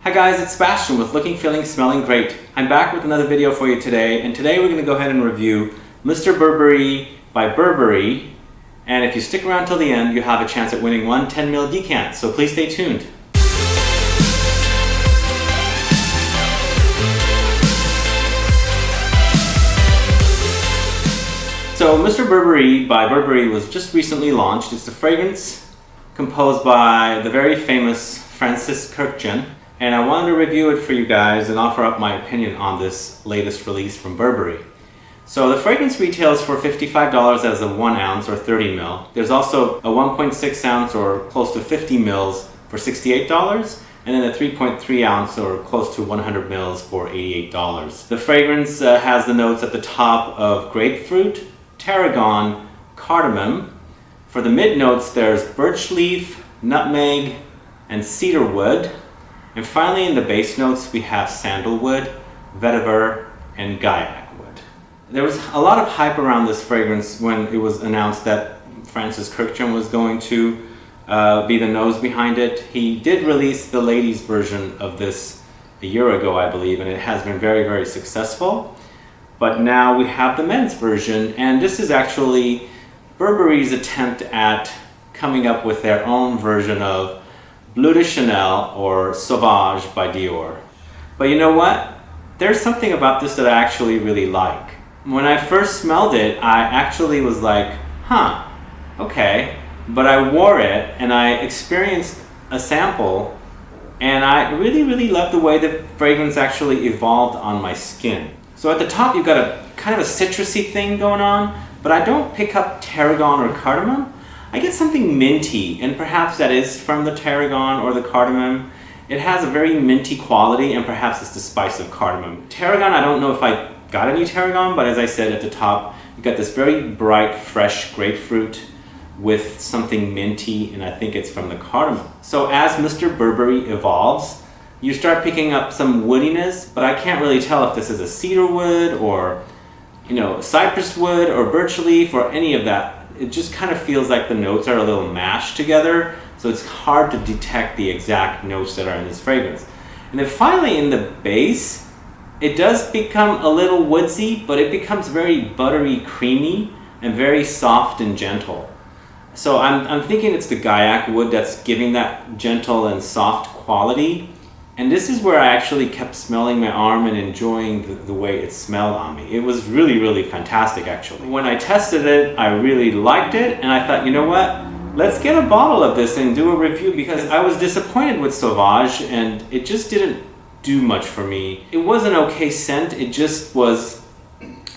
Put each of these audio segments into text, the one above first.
Hi guys, it's Sebastian with Looking, Feeling, Smelling Great. I'm back with another video for you today, and today we're going to go ahead and review Mr. Burberry by Burberry. And if you stick around till the end, you have a chance at winning one 10ml decant, so please stay tuned. So Mr. Burberry by Burberry was just recently launched. It's a fragrance composed by the very famous Francis Kurkdjian. And I wanted to review it for you guys and offer up my opinion on this latest release from Burberry. So the fragrance retails for $55 as a 1 ounce or 30 ml. There's also a 1.6 ounce or close to 50 mils for $68, and then a 3.3 ounce or close to 100 mils for $88. The fragrance has the notes at the top of grapefruit, tarragon, cardamom. For the mid notes, there's birch leaf, nutmeg, and cedar wood. And finally, in the base notes, we have sandalwood, vetiver, and gaiac wood. There was a lot of hype around this fragrance when it was announced that Francis Kurkdjian was going to be the nose behind it. He did release the ladies' version of this a year ago, I believe, and it has been very, very successful. But now we have the men's version, and this is actually Burberry's attempt at coming up with their own version of Bleu de Chanel or Sauvage by Dior. But you know what? There's something about this that I actually really like. When I first smelled it, I actually was like, huh, okay. But I wore it and I experienced a sample, and I really, really loved the way the fragrance actually evolved on my skin. So at the top you've got a kind of a citrusy thing going on, but I don't pick up tarragon or cardamom. I get something minty, and perhaps that is from the tarragon or the cardamom. It has a very minty quality, and perhaps it's the spice of cardamom. Tarragon, I don't know if I got any tarragon, but as I said at the top, you got this very bright, fresh grapefruit with something minty, and I think it's from the cardamom. So as Mr. Burberry evolves, you start picking up some woodiness, but I can't really tell if this is a cedar wood or, cypress wood or birch leaf or any of that. It just kind of feels like the notes are a little mashed together, so it's hard to detect the exact notes that are in this fragrance. And then finally in the base, it does become a little woodsy, but it becomes very buttery, creamy, and very soft and gentle. So I'm thinking it's the gaiac wood that's giving that gentle and soft quality. And this is where I actually kept smelling my arm and enjoying the way it smelled on me. It was really, really fantastic, actually. When I tested it, I really liked it, and I thought, you know what? Let's get a bottle of this and do a review, because I was disappointed with Sauvage, and it just didn't do much for me. It was an okay scent, it just was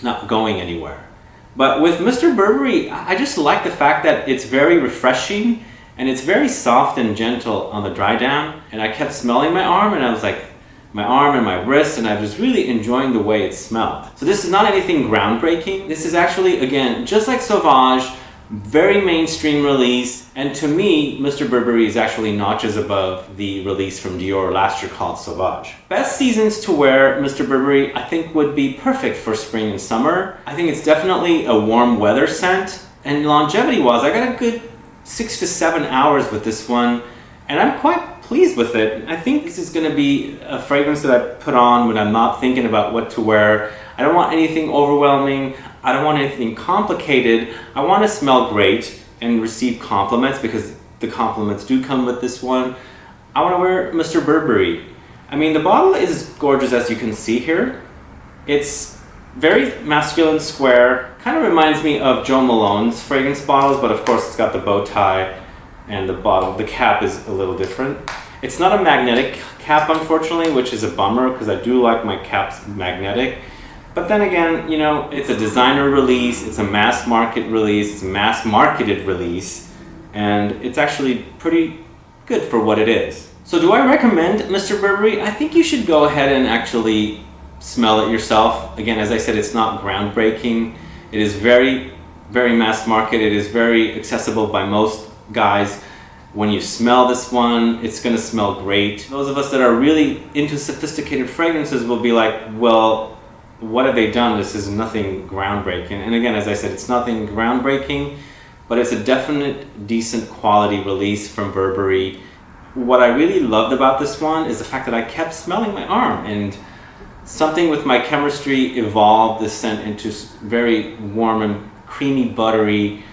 not going anywhere. But with Mr. Burberry, I just like the fact that it's very refreshing, and it's very soft and gentle on the dry down. And I kept smelling my arm, and I was like, my arm and my wrist, and I was really enjoying the way it smelled. So this is not anything groundbreaking. This is actually, again, just like Sauvage, very mainstream release. And to me, Mr. Burberry is actually notches above the release from Dior last year called Sauvage. Best seasons to wear Mr. Burberry, I think, would be perfect for spring and summer. I think it's definitely a warm weather scent. And longevity-wise, I got a good 6 to 7 hours with this one, and I'm quite pleased with it. I think this is going to be a fragrance that I put on when I'm not thinking about what to wear. I don't want anything overwhelming. I don't want anything complicated. I want to smell great and receive compliments, because the compliments do come with this one. I want to wear Mr. Burberry. I mean, the bottle is gorgeous, as you can see here. It's very masculine square, kind of reminds me of Joe Malone's fragrance bottles, but of course it's got the bow tie, and the cap is a little different. It's not a magnetic cap, unfortunately, which is a bummer, because I do like my caps magnetic. But then again, it's a designer release, it's a mass market release, it's a mass marketed release, and it's actually pretty good for what it is. So do I recommend Mr. Burberry? I think you should go ahead and actually smell it yourself. Again, as I said, it's not groundbreaking. It is very, very mass market. It is very accessible by most guys. When you smell this one, it's going to smell great. Those of us that are really into sophisticated fragrances will be like, well, what have they done? This is nothing groundbreaking. And again, as I said, it's nothing groundbreaking, but it's a definite decent quality release from Burberry. what I really loved about this one is the fact that I kept smelling my arm, and something with my chemistry evolved this scent into very warm and creamy, buttery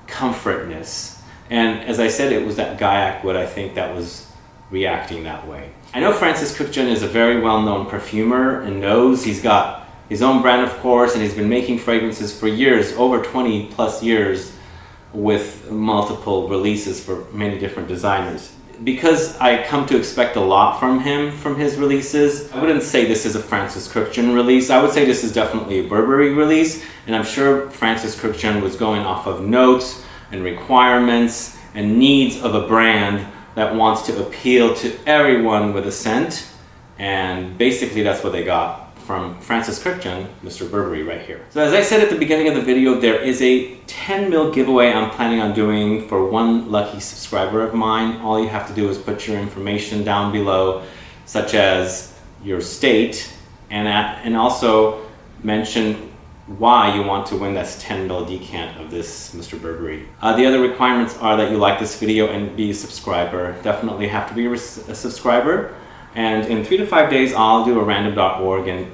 comfortness. And as I said, it was that gaiac wood, I think, that was reacting that way. I know Francis Kurkdjian is a very well-known perfumer and knows. He's got his own brand, of course, and he's been making fragrances for years, over 20 plus years, with multiple releases for many different designers. Because I come to expect a lot from him, from his releases, I wouldn't say this is a Francis Kurkdjian release. I would say this is definitely a Burberry release, and I'm sure Francis Kurkdjian was going off of notes and requirements and needs of a brand that wants to appeal to everyone with a scent, and basically that's what they got from Francis Kurkdjian, Mr. Burberry right here. So as I said at the beginning of the video, there is a 10 ml giveaway I'm planning on doing for one lucky subscriber of mine. All you have to do is put your information down below, such as your state, and also mention why you want to win this 10 ml decant of this Mr. Burberry. The other requirements are that you like this video and be a subscriber. Definitely have to be a subscriber. And in 3 to 5 days, I'll do a random.org and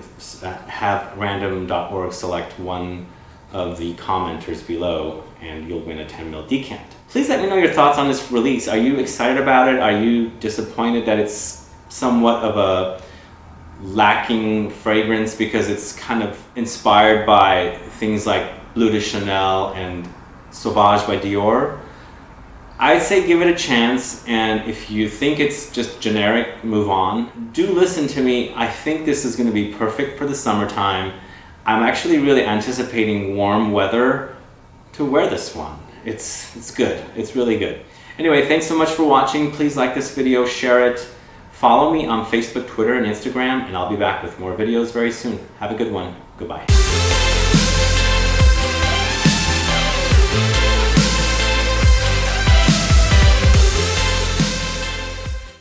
have random.org select one of the commenters below, and you'll win a 10 ml decant. Please let me know your thoughts on this release. Are you excited about it? Are you disappointed that it's somewhat of a lacking fragrance because it's kind of inspired by things like Bleu de Chanel and Sauvage by Dior? I'd say give it a chance, and if you think it's just generic, move on. Do listen to me. I think this is going to be perfect for the summertime. I'm actually really anticipating warm weather to wear this one. It's good. It's really good. Anyway, thanks so much for watching. Please like this video, share it. Follow me on Facebook, Twitter, and Instagram, and I'll be back with more videos very soon. Have a good one. Goodbye.